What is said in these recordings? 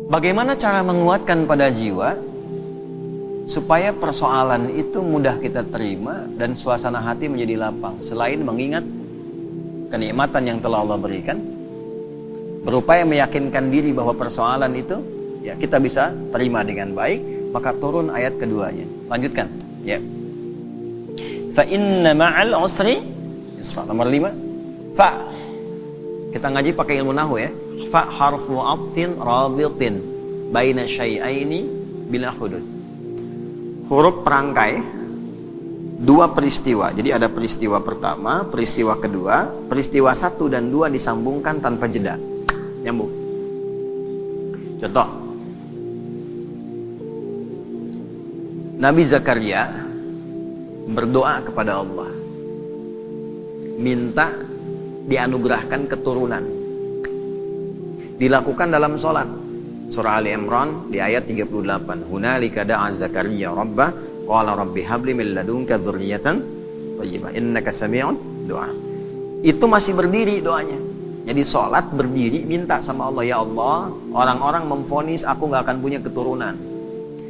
Bagaimana cara menguatkan pada jiwa supaya persoalan itu mudah kita terima dan suasana hati menjadi lapang, selain mengingat kenikmatan yang telah Allah berikan, berupaya meyakinkan diri bahwa persoalan itu ya kita bisa terima dengan baik, maka turun ayat keduanya. Lanjutkan ya. Fa inna ma'al usri yusra. Nomor 5, fa. Kita ngaji pakai ilmu nahwu ya. Fa harfu atfin rabitin baina syai'aini bila hudud. Huruf perangkai dua peristiwa. Jadi ada peristiwa pertama, peristiwa kedua, peristiwa 1 dan 2 disambungkan tanpa jeda. Nyambung. Contoh. Nabi Zakaria berdoa kepada Allah, minta dianugerahkan keturunan. Dilakukan dalam sholat. Surah Ali Imran di ayat 38. Hunalika da'a Zakaria rabbah qala rabbi habli min ladunka dzurriyyatan thayyibah innaka sami'un du'a. Itu masih berdiri doanya. Jadi sholat berdiri minta sama Allah, ya Allah, orang-orang memvonis aku gak akan punya keturunan.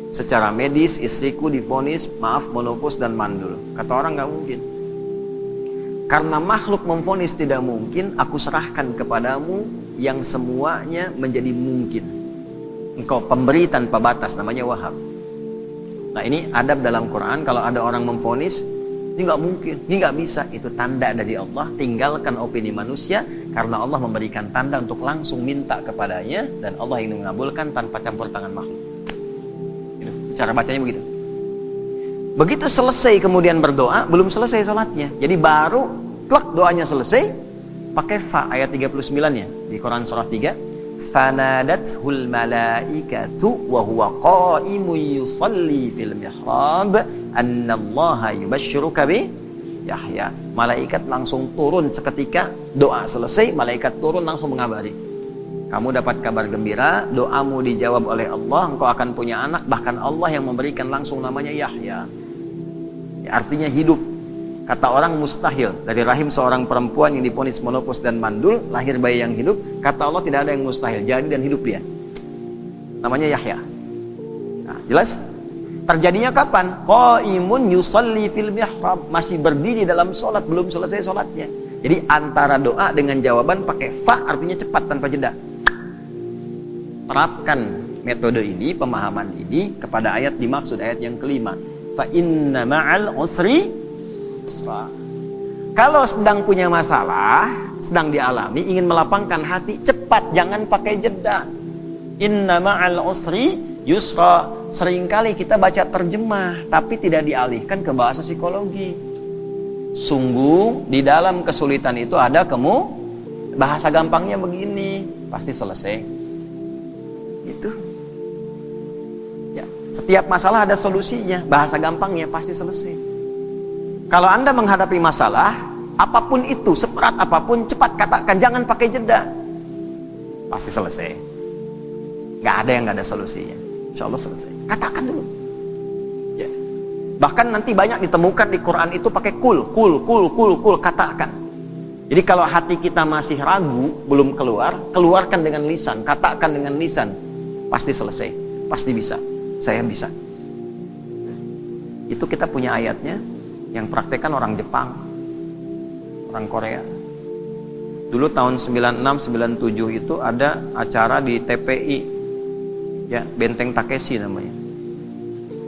Secara medis istriku divonis maaf menopause dan mandul. Kata orang gak mungkin. Karena makhluk memvonis tidak mungkin, aku serahkan kepadamu yang semuanya menjadi mungkin. Engkau pemberi tanpa batas, namanya Wahhab. Nah ini adab dalam Quran. Kalau ada orang memvonis, ini nggak mungkin, ini nggak bisa, itu tanda dari Allah. Tinggalkan opini manusia, karena Allah memberikan tanda untuk langsung minta kepadanya, dan Allah ingin mengabulkan tanpa campur tangan makhluk. Gitu. Cara bacanya begitu. Begitu selesai kemudian berdoa, belum selesai sholatnya. Jadi baru klak doanya selesai, pakai fa ayat 39-nya di Quran surah 3. Fanadathul malaikatu wa huwa qa'imun yusalli fil mihrab annallaha yubashshiruka bi Yahya. Malaikat langsung turun seketika doa selesai, malaikat turun langsung mengabari. Kamu dapat kabar gembira, doamu dijawab oleh Allah, engkau akan punya anak, bahkan Allah yang memberikan langsung namanya Yahya. Ya, artinya hidup. Kata orang mustahil dari rahim seorang perempuan yang divonis menopause dan mandul lahir bayi yang hidup. Kata Allah tidak ada yang mustahil, jadi dan hidup dia. Namanya Yahya. Nah, jelas? Terjadinya kapan? Qaimun yusalli fil mihrab, masih berdiri dalam sholat, belum selesai sholatnya. Jadi antara doa dengan jawaban pakai fa artinya cepat tanpa jeda. Terapkan metode ini, pemahaman ini kepada ayat dimaksud, ayat yang kelima. Fa inna ma'al usri. Kalau sedang punya masalah, sedang dialami, ingin melapangkan hati, cepat, jangan pakai jeda. Inna ma'al usri yusra. Seringkali kita baca terjemah, tapi tidak dialihkan ke bahasa psikologi. Sungguh di dalam kesulitan itu ada bahasa gampangnya begini, pasti selesai. Itu. Ya, setiap masalah ada solusinya, bahasa gampangnya pasti selesai. Kalau Anda menghadapi masalah, apapun itu, seberat apapun, cepat katakan, jangan pakai jeda. Pasti selesai. Gak ada yang gak ada solusinya. Insya Allah selesai. Katakan dulu. Ya. Bahkan nanti banyak ditemukan di Quran itu pakai kul, katakan. Jadi kalau hati kita masih ragu, belum keluar, keluarkan dengan lisan, katakan dengan lisan. Pasti selesai, pasti bisa. Saya bisa. Itu kita punya ayatnya. Yang praktekkan orang Jepang, orang Korea. Dulu tahun 96-97 itu ada acara di TPI, ya, Benteng Takeshi namanya,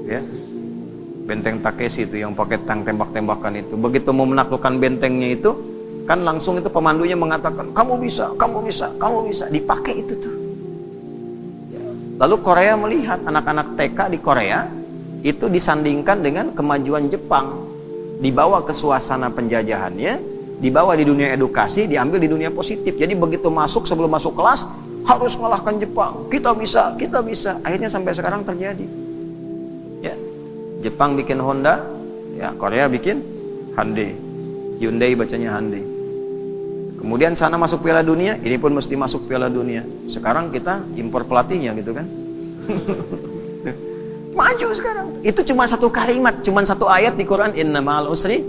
ya, Benteng Takeshi itu yang pakai tank tembak-tembakan itu. Begitu mau menaklukkan bentengnya itu, kan langsung itu pemandunya mengatakan, kamu bisa, kamu bisa, kamu bisa. Dipakai itu tuh. Ya. Lalu Korea melihat anak-anak TK di Korea itu disandingkan dengan kemajuan Jepang. Dibawa ke suasana penjajahannya, dibawa di dunia edukasi, diambil di dunia positif. Jadi begitu masuk, sebelum masuk kelas harus mengalahkan Jepang. Kita bisa, kita bisa. Akhirnya sampai sekarang terjadi. Ya, Jepang bikin Honda, ya Korea bikin Hyundai. Hyundai bacanya Hyundai. Kemudian sana masuk Piala Dunia, ini pun mesti masuk Piala Dunia. Sekarang kita impor pelatihnya gitu kan. Maju sekarang. Itu cuma satu kalimat, cuma satu ayat di Quran, inna ma'al usri.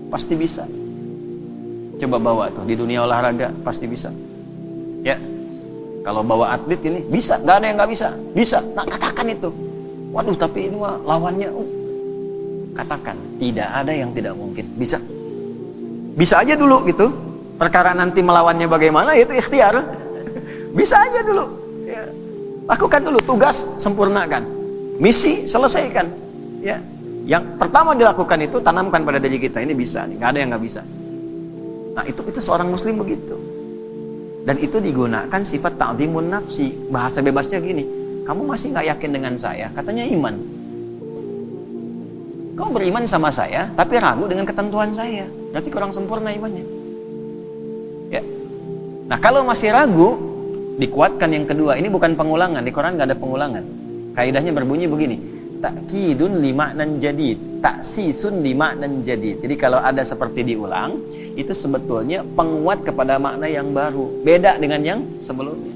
Pasti bisa. Coba bawa tuh di dunia olahraga, pasti bisa. Ya. Kalau bawa atlet ini bisa, nggak ada yang nggak bisa. Bisa, nah katakan itu. Waduh, tapi ini mah lawannya. Katakan, tidak ada yang tidak mungkin. Bisa. Bisa aja dulu gitu. Perkara nanti melawannya bagaimana, itu ikhtiar. Bisa aja dulu. Ya. Lakukan dulu tugas, sempurnakan. Misi, selesaikan. Ya. Yang pertama dilakukan itu tanamkan pada diri kita, ini bisa, nggak ada yang nggak bisa. Nah itu seorang muslim begitu. Dan itu digunakan sifat ta'dhimun nafsi. Bahasa bebasnya gini, kamu masih nggak yakin dengan saya? Katanya iman. Kau beriman sama saya, tapi ragu dengan ketentuan saya. Berarti kurang sempurna imannya. Ya. Nah kalau masih ragu, dikuatkan yang kedua. Ini bukan pengulangan, di Quran nggak ada pengulangan. Kaidahnya berbunyi begini. Ta'kidun limaknan jadid, taksisun limaknan jadid. Jadi kalau ada seperti diulang, itu sebetulnya penguat kepada makna yang baru, beda dengan yang sebelumnya.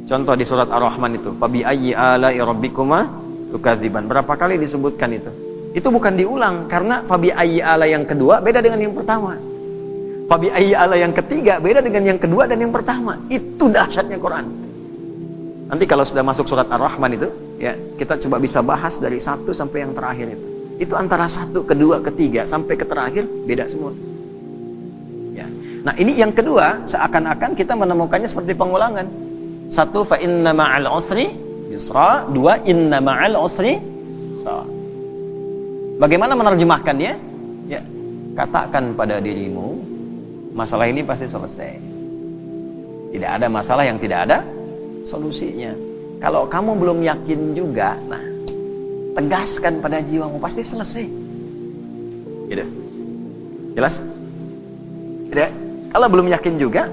Contoh di surat Ar-Rahman itu, fabi ayyi ala'i rabbikuma tukadziban. Berapa kali disebutkan itu? Itu bukan diulang, karena fabi ayyi ala yang kedua beda dengan yang pertama. Fabi ayyi ala yang ketiga beda dengan yang kedua dan yang pertama. Itu dahsyatnya Quran. Nanti kalau sudah masuk surat Ar-Rahman itu, ya kita coba bisa bahas dari 1 sampai yang terakhir itu. Itu antara 1, kedua, ketiga sampai ke terakhir beda semua. Ya. Nah ini yang kedua, seakan-akan kita menemukannya seperti pengulangan. 1, fa inna ma'al usri yusra. 2, inna ma'al usri yusra. Bagaimana menerjemahkannya? Ya, katakan pada dirimu, masalah ini pasti selesai. Tidak ada masalah yang tidak ada solusinya. Kalau kamu belum yakin juga, nah tegaskan pada jiwamu, pasti selesai. Gitu. Jelas? Tidak. Kalau belum yakin juga,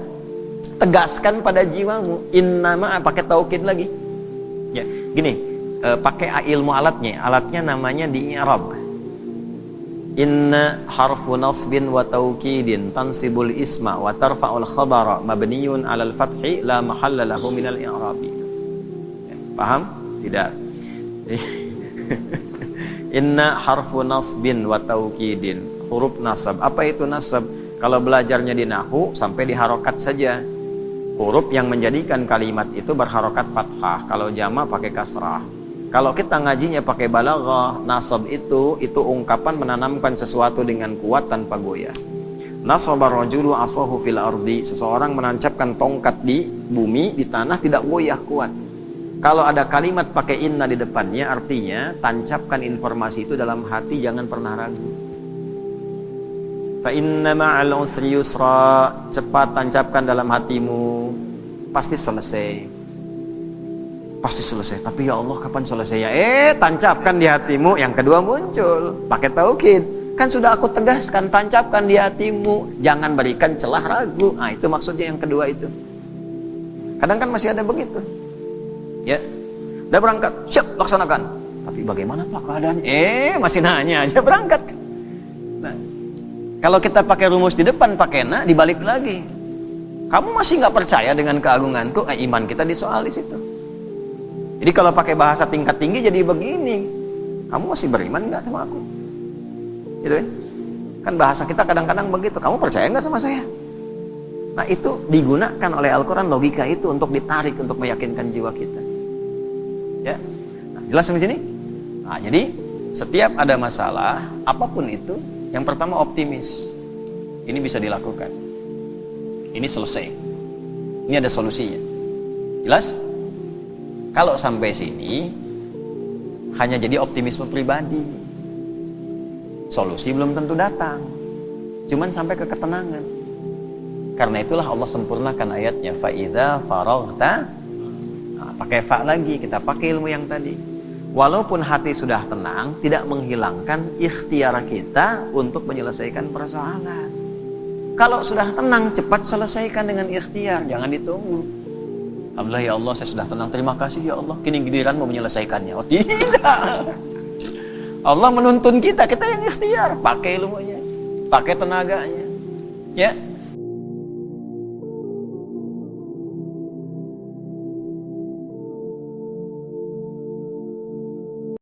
tegaskan pada jiwamu. Innama, pakai taukid lagi. Ya, gini, pakai ilmu alatnya. Alatnya namanya di i'rab. Inna harfu nasbin wa taukidin tansibul isma wa tarfa'ul khabara mabniyun 'alal fathi la mahalla lahu minal i'rabi. Ya, paham? Tidak. Inna harfu nasbin wa taukidin, huruf nasab. Apa itu nasab? Kalau belajarnya di nahwu sampai di harokat saja. Huruf yang menjadikan kalimat itu berharokat fathah. Kalau jama pakai kasrah. Kalau kita ngajinya pakai balaghah, nasab itu ungkapan menanamkan sesuatu dengan kuat tanpa goyah. Nasabar rajulu asahu fil ardi, seseorang menancapkan tongkat di bumi, di tanah, tidak goyah, kuat. Kalau ada kalimat pakai inna di depannya, artinya tancapkan informasi itu dalam hati, jangan pernah ragu. Fa inna ma'al usri yusra, cepat tancapkan dalam hatimu, pasti selesai. Pasti selesai, tapi ya Allah kapan selesainya? Tancapkan di hatimu. Yang kedua muncul, pakai taukid. Kan sudah aku tegaskan, tancapkan di hatimu, jangan berikan celah ragu. Nah itu maksudnya yang kedua itu. Kadang kan masih ada begitu. Ya, udah berangkat, siap laksanakan. Tapi bagaimana Pak keadaannya? Masih nanya aja berangkat. Nah, kalau kita pakai rumus di depan, pakai na, dibalik lagi. Kamu masih nggak percaya dengan keagunganku? Iman kita disoal di situ. Jadi kalau pakai bahasa tingkat tinggi jadi begini, kamu masih beriman nggak sama aku? Gitu kan? Kan bahasa kita kadang-kadang begitu, kamu percaya nggak sama saya? Nah itu digunakan oleh Al-Quran, logika itu untuk ditarik, untuk meyakinkan jiwa kita. Ya, nah, jelas sampai sini? Nah jadi setiap ada masalah, apapun itu, yang pertama optimis. Ini bisa dilakukan. Ini selesai. Ini ada solusinya. Jelas? Kalau sampai sini hanya jadi optimisme pribadi, solusi belum tentu datang, cuman sampai ke ketenangan. Karena itulah Allah sempurnakan ayatnya, fa idza faraghta, pakai fa lagi, kita pakai ilmu yang tadi. Walaupun hati sudah tenang, tidak menghilangkan ikhtiar kita untuk menyelesaikan persoalan. Kalau sudah tenang, cepat selesaikan dengan ikhtiar, jangan ditunggu. Alhamdulillah ya Allah, saya sudah tenang, terima kasih ya Allah, kini giliran mau menyelesaikannya. Oh tidak, Allah menuntun kita yang ikhtiar, pakai ilmunya, pakai tenaganya, ya.